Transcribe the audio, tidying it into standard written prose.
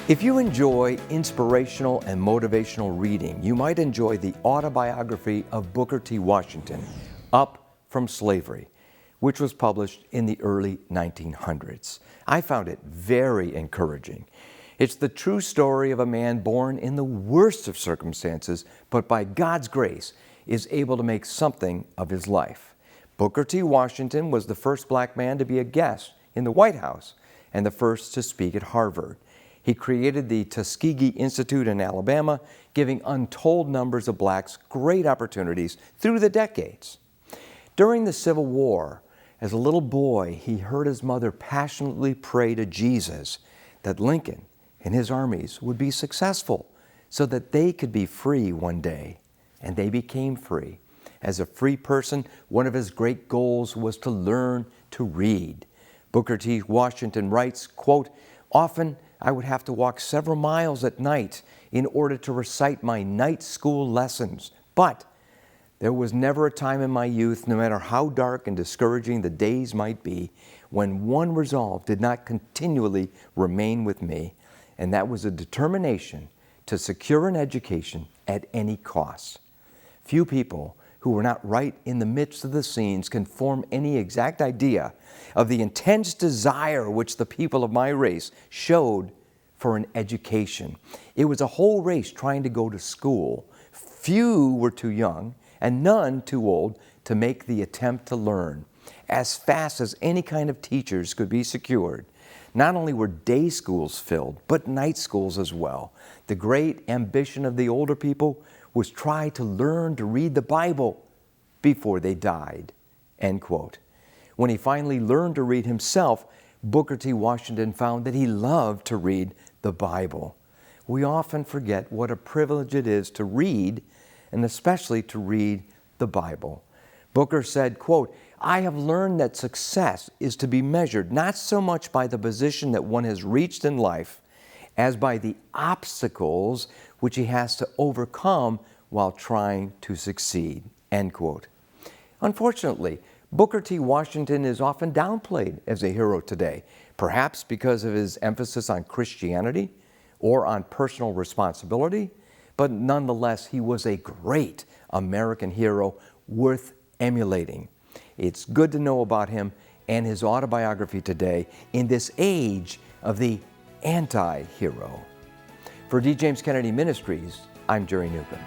If you enjoy inspirational and motivational reading, you might enjoy the autobiography of Booker T. Washington, Up from Slavery, which was published in the early 1900s. I found it very encouraging. It's the true story of a man born in the worst of circumstances, but by God's grace is able to make something of his life. Booker T. Washington was the first black man to be a guest in the White House and the first to speak at Harvard. He created the Tuskegee Institute in Alabama, giving untold numbers of blacks great opportunities through the decades. During the Civil War, as a little boy, he heard his mother passionately pray to Jesus that Lincoln and his armies would be successful so that they could be free one day. And they became free. As a free person, one of his great goals was to learn to read. Booker T. Washington writes, quote, "Often I would have to walk several miles at night in order to recite my night school lessons. But there was never a time in my youth, no matter how dark and discouraging the days might be, when one resolve did not continually remain with me, and that was a determination to secure an education at any cost." Few people who were not right in the midst of the scenes can form any exact idea of the intense desire which the people of my race showed for an education. It was a whole race trying to go to school. Few were too young and none too old to make the attempt to learn. As fast as any kind of teachers could be secured, not only were day schools filled, but night schools as well. The great ambition of the older people was try to learn to read the Bible before they died, end quote. When he finally learned to read himself, Booker T. Washington found that he loved to read the Bible. We often forget what a privilege it is to read, and especially to read the Bible. Booker said, quote, "I have learned that success is to be measured not so much by the position that one has reached in life as by the obstacles which he has to overcome while trying to succeed," end quote. Unfortunately, Booker T. Washington is often downplayed as a hero today, perhaps because of his emphasis on Christianity or on personal responsibility, but nonetheless, he was a great American hero worth emulating. It's good to know about him and his autobiography today in this age of the anti-hero. For D. James Kennedy Ministries, I'm Jerry Newcombe.